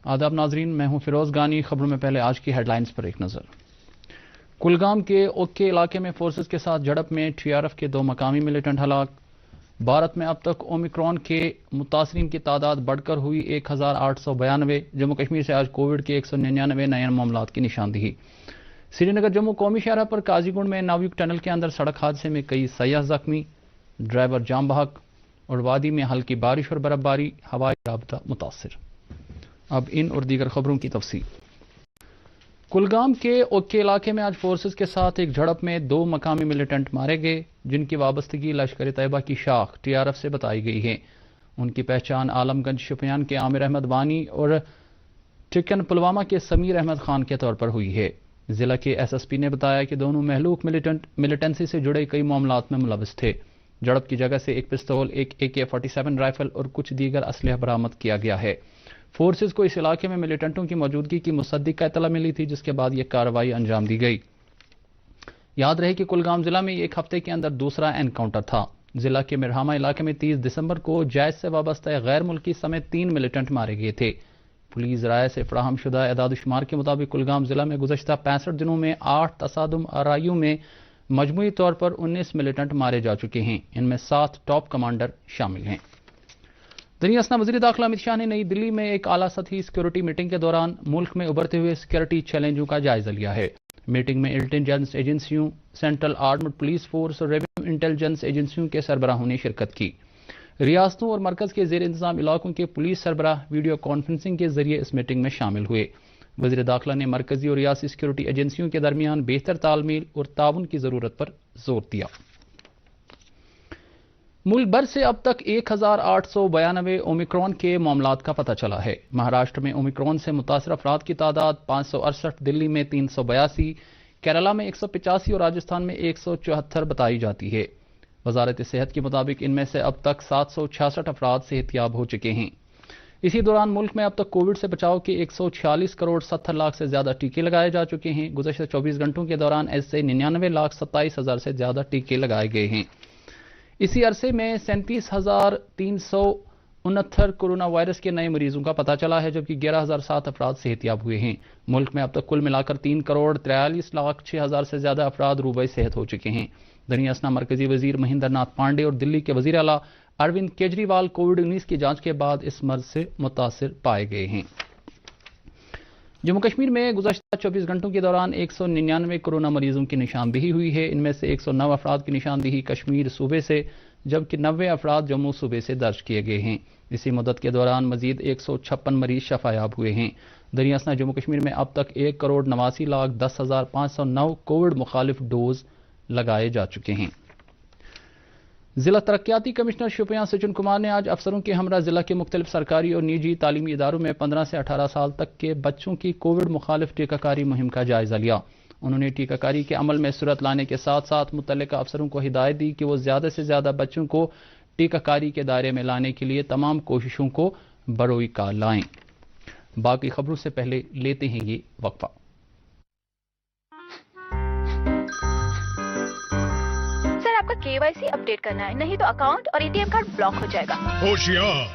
آداب ناظرین، میں ہوں فیروز گانی۔ خبروں میں پہلے آج کی ہیڈ لائنز پر ایک نظر۔ کلگام کے اوکے علاقے میں فورسز کے ساتھ جھڑپ میں ٹی آر ایف کے 2 مقامی ملیٹنٹ ہلاک۔ بھارت میں اب تک اومیکرون کے متاثرین کی تعداد بڑھ کر ہوئی 1892۔ جموں کشمیر سے آج کووڈ کے 199 نئے معاملات کی نشاندہی۔ سری نگر جموں قومی شاہراہ پر قاضی گنڈ میں ناویک ٹنل کے اندر سڑک حادثے میں کئی سیاح زخمی، ڈرائیور جام بحق، اور وادی میں ہلکی بارش اور برف باری، ہوائی رابطہ متاثر۔ اب ان اور دیگر خبروں کی تفصیل۔ کلگام کے اوکے علاقے میں آج فورسز کے ساتھ ایک جھڑپ میں 2 مقامی ملیٹنٹ مارے گئے، جن کی وابستگی لشکر طیبہ کی شاخ ٹی آر ایف سے بتائی گئی ہے۔ ان کی پہچان عالم گنج شوپیان کے عامر احمد وانی اور ٹکن پلوامہ کے سمیر احمد خان کے طور پر ہوئی ہے۔ ضلع کے ایس ایس پی نے بتایا کہ دونوں مہلوک ملیٹنسی سے جڑے کئی معاملات میں ملوث تھے۔ جھڑپ کی جگہ سے ایک پستول، ایک AK-47 رائفل اور کچھ دیگر اسلحہ برآمد کیا گیا ہے۔ فورسز کو اس علاقے میں ملیٹنٹوں کی موجودگی کی مصدق کا اطلاع ملی تھی، جس کے بعد یہ کارروائی انجام دی گئی۔ یاد رہے کہ کلگام ضلع میں ایک ہفتے کے اندر دوسرا انکاؤنٹر تھا۔ ضلع کے مرہامہ علاقے میں 30 دسمبر کو جائز سے وابستہ غیر ملکی سمیت 3 ملیٹنٹ مارے گئے تھے۔ پولیس رائے سے فراہم شدہ اعداد و شمار کے مطابق کلگام ضلع میں گزشتہ 65 دنوں میں 8 تصادم آرائیوں میں مجموعی طور پر 19 ملیٹنٹ مارے جا چکے ہیں۔ ان میں 7 ٹاپ کمانڈر شامل ہیں۔ دنیا اسنا وزیر داخلہ امت شاہ نے نئی دلی میں ایک اعلیٰ سطحی سیکورٹی میٹنگ کے دوران ملک میں ابھرتے ہوئے سیکورٹی چیلنجوں کا جائزہ لیا ہے۔ میٹنگ میں انٹیلیجنس ایجنسیوں، سینٹرل آرمڈ پولیس فورس اور ریونیو انٹیلیجنس ایجنسیوں کے سربراہوں نے شرکت کی۔ ریاستوں اور مرکز کے زیر انتظام علاقوں کے پولیس سربراہ ویڈیو کانفرنسنگ کے ذریعے اس میٹنگ میں شامل ہوئے۔ وزیر داخلہ نے مرکزی اور ریاستی سیکورٹی ایجنسیوں کے درمیان بہتر تال میل اور تعاون کی ضرورت پر زور دیا۔ ملک بھر سے اب تک 1892 اومیکرون کے معاملات کا پتہ چلا ہے۔ مہاراشٹر میں اومیکرون سے متاثر افراد کی تعداد 568، دلی میں 382، کیرالہ میں 185 اور راجستھان میں 174 بتائی جاتی ہے۔ وزارت صحت کے مطابق ان میں سے اب تک 766 افراد صحت یاب ہو چکے ہیں۔ اسی دوران ملک میں اب تک کووڈ سے بچاؤ کے 146 کروڑ 70 لاکھ سے زیادہ ٹیکے لگائے جا چکے ہیں۔ گزشتہ 24 گھنٹوں کے دوران ایسے 99 لاکھ 27 ہزار سے زیادہ ٹیکے لگائے گئے ہیں۔ اسی عرصے میں 37,369 کورونا وائرس کے نئے مریضوں کا پتہ چلا ہے، جبکہ 11,007 افراد صحت یاب ہوئے ہیں۔ ملک میں اب تک کل ملا کر 3 کروڑ 43 لاکھ 6 ہزار سے زیادہ افراد روبہ صحت ہو چکے ہیں۔ دنیا اسنا مرکزی وزیر مہندر ناتھ پانڈے اور دلی کے وزیر اعلیٰ اروند کیجریوال کووڈ-19 کی جانچ کے بعد اس مرض سے متاثر پائے گئے ہیں۔ جموں کشمیر میں گزشتہ 24 گھنٹوں کے دوران 199 کورونا مریضوں کی نشاندہی ہوئی ہے۔ ان میں سے 109 افراد کی نشاندہی کشمیر صوبے سے، جبکہ 90 افراد جموں صوبے سے درج کیے گئے ہیں۔ اسی مدت کے دوران مزید 156 مریض شفا یاب ہوئے ہیں۔ دنیا اسنا جموں کشمیر میں اب تک 1 کروڑ 89 لاکھ 10,509 کووڈ مخالف ڈوز لگائے جا چکے ہیں۔ ضلع ترقیاتی کمشنر شوپیان سچن کمار نے آج افسروں کے ہمراہ ضلع کے مختلف سرکاری اور نجی تعلیمی اداروں میں 15 سے 18 سال تک کے بچوں کی کووڈ مخالف ٹیکہ کاری مہم کا جائزہ لیا۔ انہوں نے ٹیکہ کاری کے عمل میں سرعت لانے کے ساتھ ساتھ متعلقہ افسروں کو ہدایت دی کہ وہ زیادہ سے زیادہ بچوں کو ٹیکہ کاری کے دائرے میں لانے کے لیے تمام کوششوں کو بروئی کار لائیں۔ باقی خبروں سے پہلے لیتے ہیں یہ وقفہ۔ آپ کا KYC اپڈیٹ کرنا ہے، نہیں تو اکاؤنٹ اور ATM کارڈ بلاک ہو جائے گا۔ ہوشیار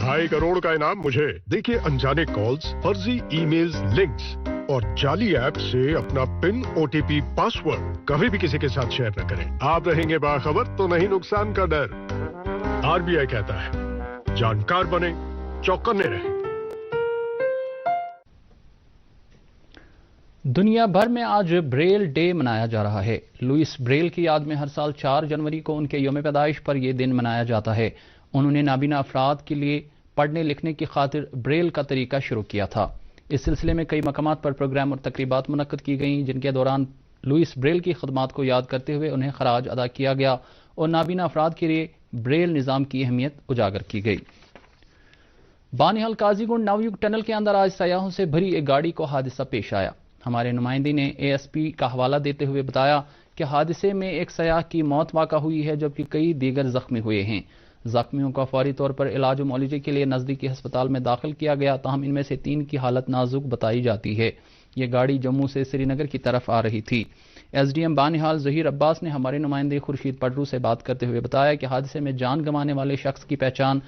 2.5 کروڑ کا انعام مجھے۔ دیکھیے انجانے کالز، فرضی ای میلز، لنکس اور جعلی ایپ سے اپنا پن، OTP، پاسورڈ کبھی بھی کسی کے ساتھ شیئر نہ کریں۔ آپ رہیں گے باخبر تو نہیں نقصان کا ڈر۔ RBI کہتا ہے جانکار بنیں، چوکنے رہیں۔ دنیا بھر میں آج بریل ڈے منایا جا رہا ہے۔ لوئس بریل کی یاد میں ہر سال 4 جنوری کو ان کے یوم پیدائش پر یہ دن منایا جاتا ہے۔ انہوں نے نابینا افراد کے لیے پڑھنے لکھنے کی خاطر بریل کا طریقہ شروع کیا تھا۔ اس سلسلے میں کئی مقامات پر پروگرام اور تقریبات منعقد کی گئیں، جن کے دوران لوئس بریل کی خدمات کو یاد کرتے ہوئے انہیں خراج ادا کیا گیا اور نابینا افراد کے لیے بریل نظام کی اہمیت اجاگر کی گئی۔ بانہال قاضی گنڈ ناویک ٹنل کے اندر آج سیاحوں سے بھری ایک گاڑی کو حادثہ پیش آیا۔ ہمارے نمائندے نے ASP کا حوالہ دیتے ہوئے بتایا کہ حادثے میں ایک سیاح کی موت واقع ہوئی ہے، جبکہ کئی دیگر زخمی ہوئے ہیں۔ زخمیوں کا فوری طور پر علاج و معالجے کے لیے نزدیکی ہسپتال میں داخل کیا گیا، تاہم ان میں سے 3 کی حالت نازک بتائی جاتی ہے۔ یہ گاڑی جموں سے سری نگر کی طرف آ رہی تھی۔ S D M Banihal Zaheer Abbas نے ہمارے نمائندے خورشید پڈرو سے بات کرتے ہوئے بتایا کہ حادثے میں جان گنوانے والے شخص کی پہچان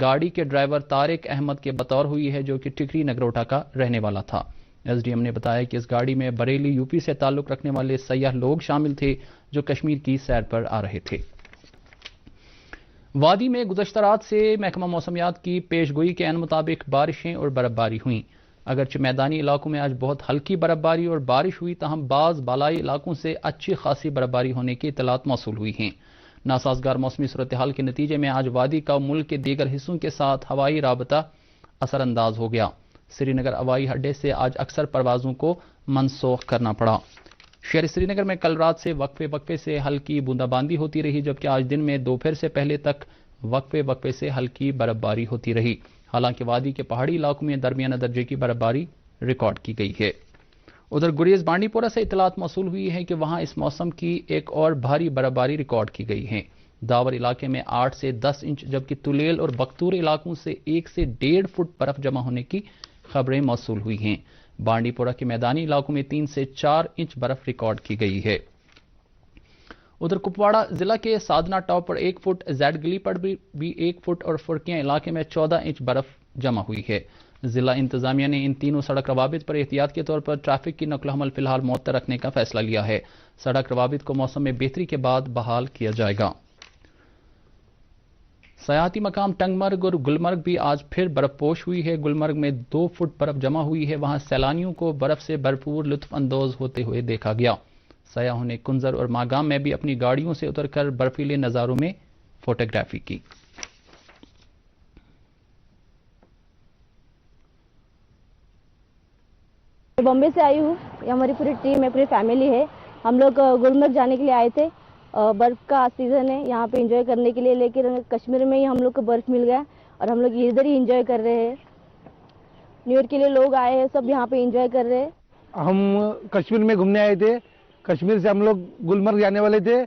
گاڑی کے ڈرائیور طارق احمد کے بطور ہوئی ہے جو کہ ٹکری نگروٹا کا رہنے والا تھا۔ ایس ڈی ایم نے بتایا کہ اس گاڑی میں بریلی یو پی سے تعلق رکھنے والے سیاح لوگ شامل تھے جو کشمیر کی سیر پر آ رہے تھے۔ وادی میں گزشتہ رات سے محکمہ موسمیات کی پیش گوئی کے عین مطابق بارشیں اور برف باری ہوئیں۔ اگرچہ میدانی علاقوں میں آج بہت ہلکی برف باری اور بارش ہوئی، تاہم بعض بالائی علاقوں سے اچھی خاصی برف باری ہونے کی اطلاعات موصول ہوئی ہیں۔ ناسازگار موسمی صورتحال کے نتیجے میں آج وادی کا ملک کے دیگر حصوں کے ساتھ ہوائی رابطہ اثر انداز ہو گیا۔ سری نگر ہوائی اڈے سے آج اکثر پروازوں کو منسوخ کرنا پڑا۔ شہر سری نگر میں کل رات سے وقفے سے ہلکی بوندا باندی ہوتی رہی، جبکہ آج دن میں دوپہر سے پہلے تک وقفے سے ہلکی برف باری ہوتی رہی۔ حالانکہ وادی کے پہاڑی علاقوں میں درمیانہ درجے کی برف باری ریکارڈ کی گئی ہے۔ ادھر گریز بانڈی پورہ سے اطلاعات موصول ہوئی ہے کہ وہاں اس موسم کی ایک اور بھاری برف باری ریکارڈ کی گئی ہے۔ داور علاقے میں 8 سے 10 انچ، جبکہ تلیل اور بختور علاقوں سے 1 سے 1.5 فٹ برف جمع ہونے کی خبریں موصول ہوئی ہیں۔ بانڈی پورہ کے میدانی علاقوں میں 3 سے 4 انچ برف ریکارڈ کی گئی ہے۔ ادھر کپواڑہ ضلع کے سادنا ٹاپ پر 1 فٹ، زیڈ گلی پر بھی 1 فٹ اور فرقیاں علاقے میں 14 انچ برف جمع ہوئی ہے۔ ضلع انتظامیہ نے ان تینوں سڑک روابط پر احتیاط کے طور پر ٹریفک کی نقل و حمل فی الحال معطل رکھنے کا فیصلہ لیا ہے۔ سڑک روابط کو موسم میں بہتری کے بعد بحال کیا جائے گا۔ سیاحتی مقام ٹنگ مرگ اور گلمرگ بھی آج پھر برف پوش ہوئی ہے۔ گلمرگ میں 2 فٹ برف جمع ہوئی ہے۔ وہاں سیلانیوں کو برف سے بھرپور لطف اندوز ہوتے ہوئے دیکھا گیا۔ سیاحوں نے کنزر اور ماگام میں بھی اپنی گاڑیوں سے اتر کر برفیلے نظاروں میں فوٹوگرافی کی۔ بامبے سے آئی ہوں، یہ ہماری پوری ٹیم ہے، پوری فیملی ہے۔ ہم لوگ گلمرگ جانے کے لیے آئے تھے۔ برف کا سیزن ہے یہاں پہ انجوائے کرنے کے لیے، لیکن کشمیر میں ہی ہم لوگ کو برف مل گیا اور ہم لوگ ادھر ہی انجوائے کر رہے ہیں۔ نیو ایئر کے لیے لوگ آئے ہیں، سب یہاں پہ انجوائے کر رہے ہیں۔ ہم کشمیر میں گھومنے آئے تھے۔ کشمیر سے ہم لوگ گلمرگ جانے والے تھے،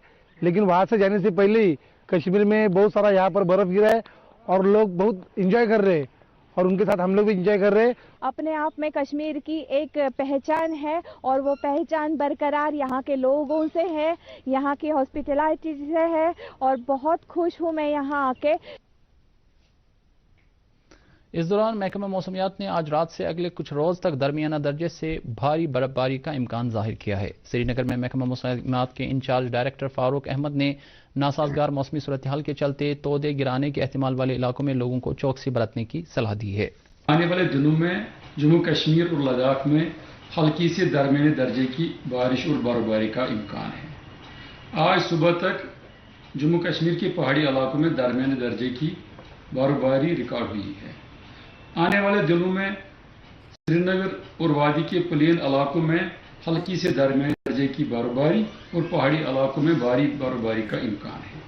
لیکن وہاں سے جانے سے پہلے ہی کشمیر میں بہت سارا یہاں پر برف گرا ہے اور لوگ بہت انجوائے کر رہے ہیں اور ان کے ساتھ ہم لوگ بھی انجوائے کر رہے ہیں۔ اپنے آپ میں کشمیر کی ایک پہچان ہے اور وہ پہچان برقرار یہاں کے لوگوں سے ہے، یہاں کی ہاسپٹلائٹی سے ہے اور بہت خوش ہوں میں یہاں آ کے۔ اس دوران محکمہ موسمیات نے آج رات سے اگلے کچھ روز تک درمیانہ درجے سے بھاری برف باری کا امکان ظاہر کیا ہے۔ سری نگر میں محکمہ موسمیات کے انچارج ڈائریکٹر فاروق احمد نے ناسازگار موسمی صورتحال کے چلتے تودے گرانے کے احتمال والے علاقوں میں لوگوں کو چوکسی برتنے کی صلاح دی ہے۔ آنے والے دنوں میں جموں کشمیر اور لداخ میں ہلکی سے درمیانے درجے کی بارش اور برف باری کا امکان ہے۔ آج صبح تک جموں کشمیر کے پہاڑی علاقوں میں درمیانے درجے کی برف باری ریکارڈ ہوئی ہے۔ آنے والے دنوں میں سری نگر اور وادی کے پلین علاقوں میں ہلکی سے درمیانے درجے کی برف باری اور پہاڑی علاقوں میں بھاری برف باری کا امکان ہے۔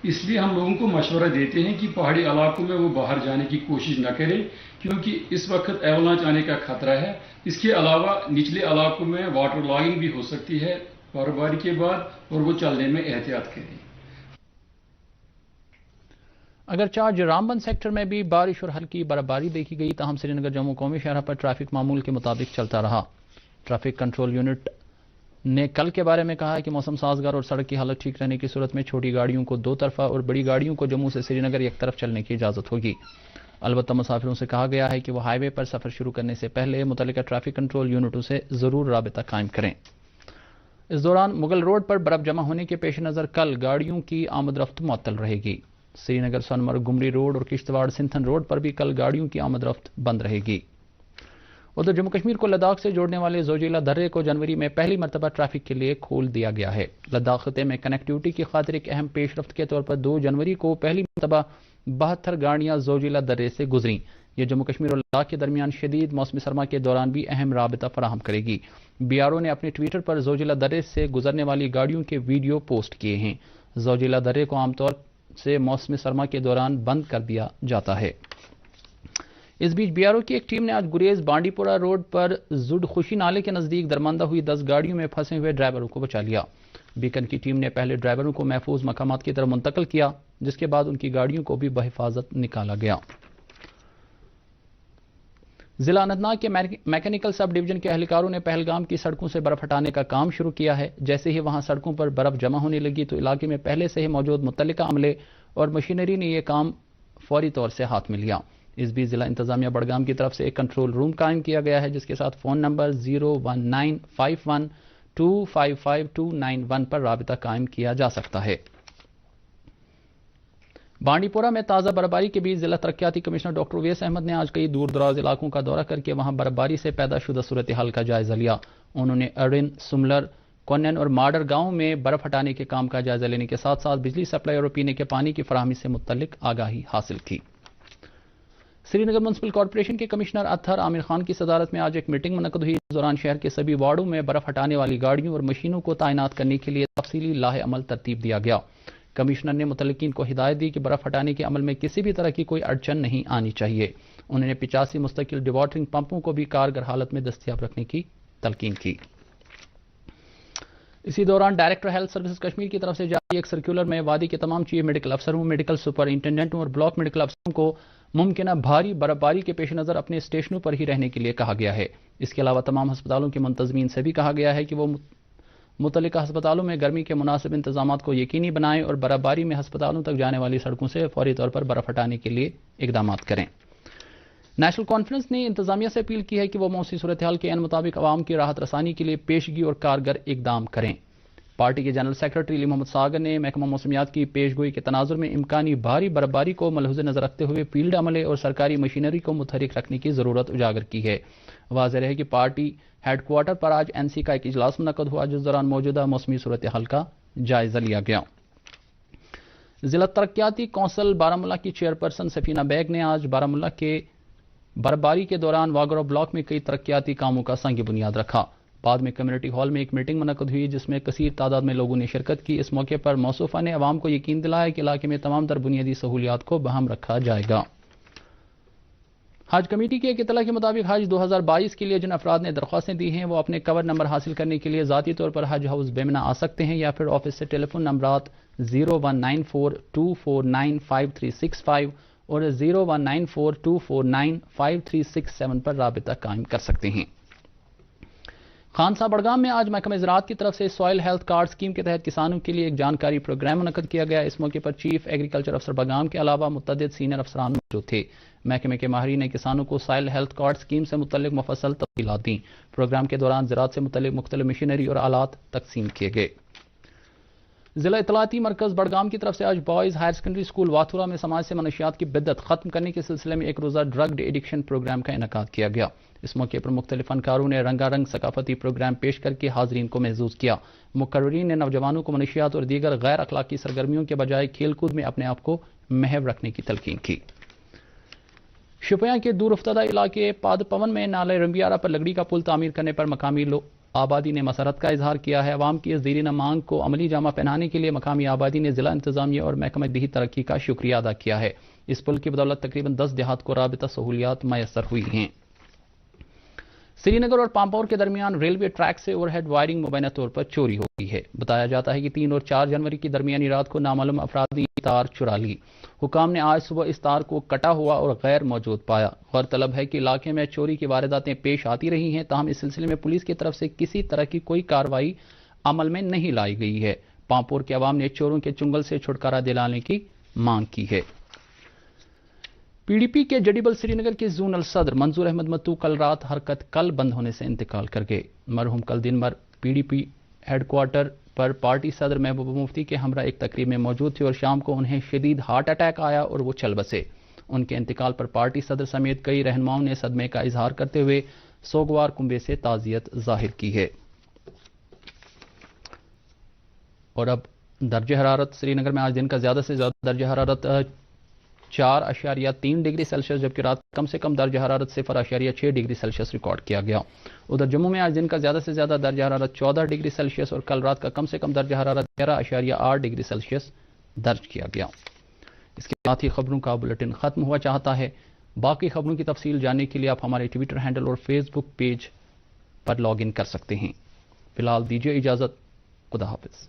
اس لیے ہم لوگوں کو مشورہ دیتے ہیں کہ پہاڑی علاقوں میں وہ باہر جانے کی کوشش نہ کریں، کیونکہ اس وقت ایولانچ آنے کا خطرہ ہے۔ اس کے علاوہ نچلے علاقوں میں واٹر لاگنگ بھی ہو سکتی ہے برف باری کے بعد، اور وہ چلنے میں احتیاط کریں۔ اگرچہ آج رامبن سیکٹر میں بھی بارش اور ہلکی برف باری دیکھی گئی، تاہم سری نگر جموں قومی شاہراہ پر ٹریفک معمول کے مطابق چلتا رہا۔ ٹریفک کنٹرول یونٹ نے کل کے بارے میں کہا ہے کہ موسم سازگار اور سڑک کی حالت ٹھیک رہنے کی صورت میں چھوٹی گاڑیوں کو 2 طرفہ اور بڑی گاڑیوں کو جموں سے سری نگر ایک طرف چلنے کی اجازت ہوگی۔ البتہ مسافروں سے کہا گیا ہے کہ وہ ہائی وے پر سفر شروع کرنے سے پہلے متعلقہ ٹریفک کنٹرول یونٹوں سے ضرور رابطہ قائم کریں۔ اس دوران مغل روڈ پر برف جمع ہونے کے پیش نظر کل گاڑیوں کی آمد رفت معطل رہے گی۔ سری نگر سونمرگ گمری روڈ اور کشتواڑ سنتھن روڈ پر بھی کل گاڑیوں کی آمد رفت بند رہے گی۔ ادھر جموں کشمیر کو لداخ سے جوڑنے والے زوجیلا درے کو جنوری میں پہلی مرتبہ ٹریفک کے لیے کھول دیا گیا ہے۔ لداخ خطے میں کنیکٹیوٹی کی خاطر ایک اہم پیش رفت کے طور پر 2 جنوری کو پہلی مرتبہ 72 گاڑیاں زوجیلا درے سے گزریں۔ یہ جموں کشمیر اور لداخ کے درمیان شدید موسم سرما کے دوران بھی اہم رابطہ فراہم کرے گی۔ بی آر او نے اپنے ٹویٹر پر زوجیلا درے سے گزرنے والی گاڑیوں کے ویڈیو پوسٹ کیے ہیں۔ زوجیلا درے کو عام طور سے موسم سرما کے دوران بند کر دیا جاتا ہے۔ اس بیچ بی آر او کی ایک ٹیم نے آج گریز بانڈی پورہ روڈ پر زڈ خوشی نالے کے نزدیک درماندہ ہوئی 10 گاڑیوں میں پھنسے ہوئے ڈرائیوروں کو بچا لیا۔ بیکن کی ٹیم نے پہلے ڈرائیوروں کو محفوظ مقامات کی طرف منتقل کیا، جس کے بعد ان کی گاڑیوں کو بھی بحفاظت نکالا گیا۔ ضلع اننتناگ کے میکینیکل سب ڈویژن کے اہلکاروں نے پہلگام کی سڑکوں سے برف ہٹانے کا کام شروع کیا ہے. جیسے ہی وہاں سڑکوں پر برف جمع ہونے لگی تو علاقے میں پہلے سے ہی موجود متعلقہ عملے اور مشینری نے یہ کام فوری طور سے ہاتھ میں لیا. اس بیچ ضلع انتظامیہ بڑگام کی طرف سے ایک کنٹرول روم قائم کیا گیا ہے جس کے ساتھ فون نمبر 01951255291 پر رابطہ قائم کیا جا سکتا ہے. بانڈی پورہ میں تازہ برفباری کے بیچ ضلع ترقیاتی کمشنر ڈاکٹر اویس احمد نے آج کئی دور دراز علاقوں کا دورہ کر کے وہاں برفباری سے پیدا شدہ صورتحال کا جائزہ لیا. انہوں نے ارن، سملر، کونن اور مارڈر گاؤں میں برف ہٹانے کے کام کا جائزہ لینے کے ساتھ ساتھ بجلی سپلائی اور پینے کے پانی کی فراہمی سے متعلق آگاہی حاصل کی. سری نگر میونسپل کارپوریشن کے کمشنر اطہر عامر خان کی صدارت میں آج ایک میٹنگ منعقد ہوئی. اس دوران شہر کے سبھی وارڈوں میں برف ہٹانے والی گاڑیوں اور مشینوں کو تعینات کرنے کے لیے تفصیلی لاہ عمل ترتیب دیا گیا. کمشنر نے متعلقین کو ہدایت دی کہ برف ہٹانے کے عمل میں کسی بھی طرح کی کوئی اڑچن نہیں آنی چاہیے. انہوں نے 85 مستقل ڈیواٹرنگ پمپوں کو بھی کارگر حالت میں دستیاب رکھنے کی تلقین کی. اسی دوران ڈائریکٹر ہیلتھ سروسز کشمیر کی طرف سے جاری ایک سرکولر میں وادی کے تمام چیف میڈیکل افسروں، میڈیکل سپرنٹینڈنٹوں اور بلاک میڈیکل افسروں کو ممکنہ بھاری برفباری کے پیش نظر اپنے اسٹیشنوں پر ہی رہنے کے لیے کہا گیا ہے. اس کے علاوہ تمام ہسپتالوں کے منتظمین سے بھی کہا گیا ہے کہ وہ متعلقہ ہسپتالوں میں گرمی کے مناسب انتظامات کو یقینی بنائیں اور برفباری میں ہسپتالوں تک جانے والی سڑکوں سے فوری طور پر برف ہٹانے کے لیے اقدامات کریں. نیشنل کانفرنس نے انتظامیہ سے اپیل کی ہے کہ وہ موسمی صورتحال کے عین مطابق عوام کی راحت رسانی کے لیے پیشگی اور کارگر اقدام کریں. پارٹی کے جنرل سیکرٹری علی محمد ساگر نے محکمہ موسمیات کی پیشگوئی کے تناظر میں امکانی بھاری برفباری کو ملحوظ نظر رکھتے ہوئے فیلڈ عملے اور سرکاری مشینری کو متحرک رکھنے کی ضرورت اجاگر کی ہے. واضح رہے کہ پارٹی ہیڈ کوارٹر پر آج این سی کا ایک اجلاس منعقد ہوا جس دوران موجودہ موسمی صورتحال کا جائزہ لیا گیا. ضلع ترقیاتی کونسل بارہمولہ کی چیئرپرسن سفینہ بیگ نے آج بارہمولہ کے برفباری کے دوران واگرو بلاک میں کئی ترقیاتی کاموں کا سنگ بنیاد رکھا. بعد میں کمیونٹی ہال میں ایک میٹنگ منعقد ہوئی جس میں کثیر تعداد میں لوگوں نے شرکت کی. اس موقع پر موصوفہ نے عوام کو یقین دلایا کہ علاقے میں تمام تر بنیادی سہولیات کو بہم رکھا جائے گا. حج کمیٹی کی ایک اطلاع کے مطابق حج 2022 کے لیے جن افراد نے درخواستیں دی ہیں وہ اپنے کور نمبر حاصل کرنے کے لیے ذاتی طور پر حج ہاؤس بیمنا آ سکتے ہیں یا پھر آفس سے ٹیلی فون نمبرات 0194249536 اور 0194249536 پر رابطہ قائم کر سکتے ہیں. خانسا بڑگام میں آج محکمہ زراعت کی طرف سے سوائل ہیلتھ کارڈ اسکیم کے تحت کسانوں کے لیے ایک جانکاری پروگرام منعقد کیا گیا. اس موقع پر چیف ایگریکلچر افسر بڑگام کے علاوہ متعدد سینئر افسران موجود تھے. محکمے کے ماہرین نے کسانوں کو سوائل ہیلتھ کارڈ اسکیم سے متعلق مفصل تفصیلات دیں. پروگرام کے دوران زراعت سے متعلق مختلف مشینری اور آلات تقسیم کیے گئے. ضلع اطلاعاتی مرکز بڑگام کی طرف سے آج بوائز ہائر سیکنڈری اسکول واتھورا میں سماج سے منشیات کی بدعت ختم کرنے کے سلسلے میں ایک روزہ ڈرگ ایڈکشن پروگرام کا انعقاد کیا گیا. اس موقع پر مختلف فنکاروں نے رنگا رنگ ثقافتی پروگرام پیش کر کے حاضرین کو محظوظ کیا. مقررین نے نوجوانوں کو منشیات اور دیگر غیر اخلاقی سرگرمیوں کے بجائے کھیل کود میں اپنے آپ کو محو رکھنے کی تلقین کی. شوپیاں کے دور افتادہ علاقے پاد پون میں نالے رمبیارہ پر لکڑی کا پل تعمیر کرنے پر مقامی آبادی نے مسرت کا اظہار کیا ہے. عوام کی اس دیرینہ مانگ کو عملی جامہ پہنانے کے لیے مقامی آبادی نے ضلع انتظامیہ اور محکمہ دیہی ترقی کا شکریہ ادا کیا ہے. اس پل کی بدولت تقریباً 10 دیہات کو رابطہ سہولیات میسر ہوئی ہیں. سری نگر اور پامپور کے درمیان ریلوے ٹریک سے اوور ہیڈ وائرنگ مبینہ طور پر چوری ہو گئی ہے. بتایا جاتا ہے کہ 3 اور 4 جنوری کی درمیانی رات کو نامعلوم افراد نے تار چرا لی. حکام نے آج صبح اس تار کو کٹا ہوا اور غیر موجود پایا. غورطلب ہے کہ علاقے میں چوری کی وارداتیں پیش آتی رہی ہیں تاہم اس سلسلے میں پولیس کی طرف سے کسی طرح کی کوئی کارروائی عمل میں نہیں لائی گئی ہے. پامپور کے عوام نے چوروں کے چنگل سے چھٹکارا دلانے کی مانگ کی ہے. پی ڈی پی کے جڈیبل سری نگر کے زونل صدر منظور احمد متو کل رات حرکت کل بند ہونے سے انتقال کر گئے. مرحوم کل دن بھر P D P headquarter پر پارٹی صدر محبوبہ مفتی کے ہمراہ ایک تقریب میں موجود تھے اور شام کو انہیں شدید ہارٹ اٹیک آیا اور وہ چل بسے. ان کے انتقال پر پارٹی صدر سمیت کئی رہنماؤں نے صدمے کا اظہار کرتے ہوئے سوگوار کنبے سے تعزیت ظاہر کی ہے. اور اب درجہ حرارت سری نگر میں آج دن کا زیادہ سے زیادہ درجہ حرارت 4.3 ڈگری سیلسیس جبکہ رات کم سے کم درجہ حرارت 0.6 ڈگری سیلسیس ریکارڈ کیا گیا. ادھر جموں میں آج دن کا زیادہ سے زیادہ درجہ حرارت 14 ڈگری سیلسیس اور کل رات کا کم سے کم درجہ حرارت 13.8 ڈگری سیلسیس درج کیا گیا. اس کے ساتھ ہی خبروں کا بلیٹن ختم ہوا چاہتا ہے. باقی خبروں کی تفصیل جاننے کے لیے آپ ہمارے ٹویٹر ہینڈل اور فیس بک پیج پر لاگ ان کر سکتے ہیں. فی الحال دیجیے اجازت. خدا حافظ.